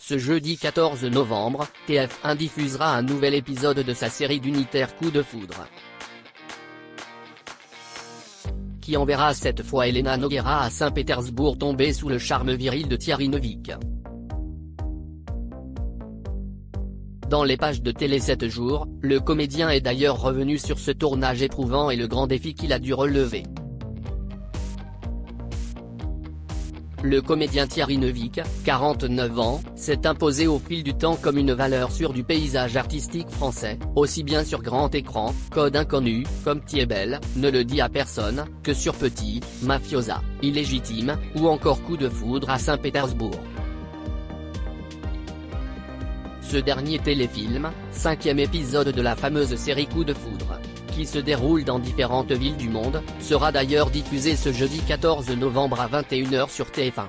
Ce jeudi 14 novembre, TF1 diffusera un nouvel épisode de sa série d'unitaires Coup de foudre, qui enverra cette fois Elena Nogueira à Saint-Pétersbourg tomber sous le charme viril de Thierry Neuvik. Dans les pages de Télé 7 jours, le comédien est d'ailleurs revenu sur ce tournage éprouvant et le grand défi qu'il a dû relever. Le comédien Thierry Neuvik, 49 ans, s'est imposé au fil du temps comme une valeur sûre du paysage artistique français, aussi bien sur grand écran, Code inconnu, comme Thiebel, Ne le dit à personne, que sur Petit, Mafiosa, Illégitime, ou encore Coup de foudre à Saint-Pétersbourg. Ce dernier téléfilm, 5e épisode de la fameuse série Coup de foudre, qui se déroule dans différentes villes du monde, sera d'ailleurs diffusé ce jeudi 14 novembre à 21 h sur TF1.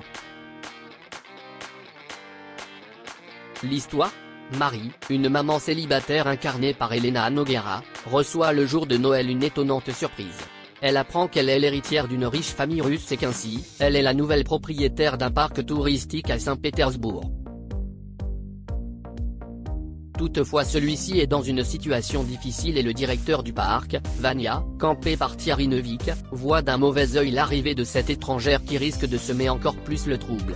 L'histoire ? Marie, une maman célibataire incarnée par Elena Nogueira, reçoit le jour de Noël une étonnante surprise. Elle apprend qu'elle est l'héritière d'une riche famille russe et qu'ainsi, elle est la nouvelle propriétaire d'un parc touristique à Saint-Pétersbourg. Toutefois celui-ci est dans une situation difficile et le directeur du parc, Vania, campé par Thierry Neuvik, voit d'un mauvais œil l'arrivée de cette étrangère qui risque de semer encore plus le trouble.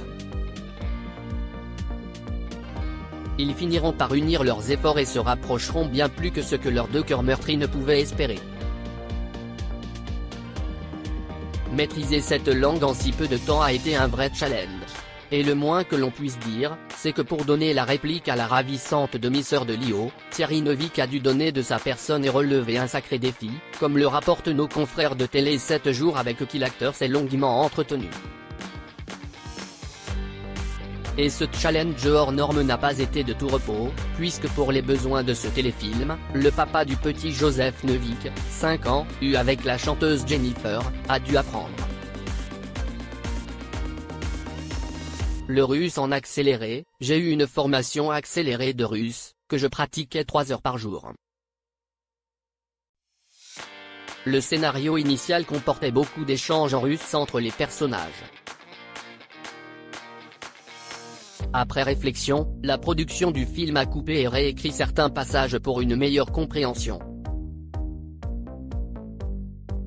Ils finiront par unir leurs efforts et se rapprocheront bien plus que ce que leurs deux cœurs meurtris ne pouvaient espérer. Maîtriser cette langue en si peu de temps a été un vrai challenge. Et le moins que l'on puisse dire, c'est que pour donner la réplique à la ravissante demi-sœur de Lio, Thierry Neuvik a dû donner de sa personne et relever un sacré défi, comme le rapportent nos confrères de Télé 7 jours avec qui l'acteur s'est longuement entretenu. Et ce challenge hors norme n'a pas été de tout repos, puisque pour les besoins de ce téléfilm, le papa du petit Joseph Neuvik, 5 ans, eu avec la chanteuse Jennifer, a dû apprendre le russe en accéléré. J'ai eu une formation accélérée de russe, que je pratiquais 3 heures par jour. Le scénario initial comportait beaucoup d'échanges en russe entre les personnages. Après réflexion, la production du film a coupé et réécrit certains passages pour une meilleure compréhension.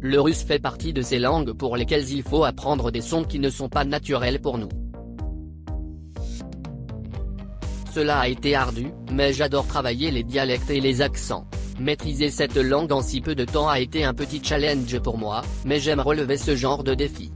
Le russe fait partie de ces langues pour lesquelles il faut apprendre des sons qui ne sont pas naturels pour nous. Cela a été ardu, mais j'adore travailler les dialectes et les accents. Maîtriser cette langue en si peu de temps a été un petit challenge pour moi, mais j'aime relever ce genre de défi.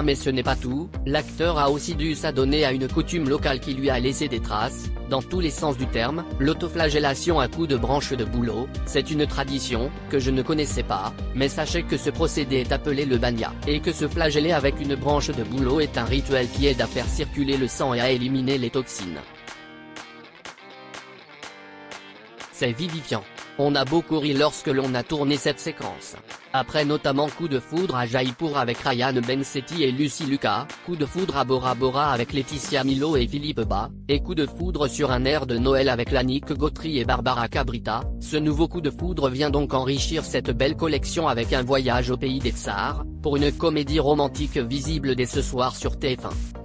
Mais ce n'est pas tout, l'acteur a aussi dû s'adonner à une coutume locale qui lui a laissé des traces, dans tous les sens du terme, l'autoflagellation à coups de branche de bouleau. C'est une tradition, que je ne connaissais pas, mais sachez que ce procédé est appelé le banya, et que se flageller avec une branche de bouleau est un rituel qui aide à faire circuler le sang et à éliminer les toxines. C'est vivifiant. On a beaucoup ri lorsque l'on a tourné cette séquence. Après notamment Coup de foudre à Jaipur avec Ryan Bensetti et Lucy Lucas, Coup de foudre à Bora Bora avec Laetitia Milo et Philippe Bas, et Coup de foudre sur un air de Noël avec Lannick Gautry et Barbara Cabrita, ce nouveau Coup de foudre vient donc enrichir cette belle collection avec un voyage au pays des Tsars, pour une comédie romantique visible dès ce soir sur TF1.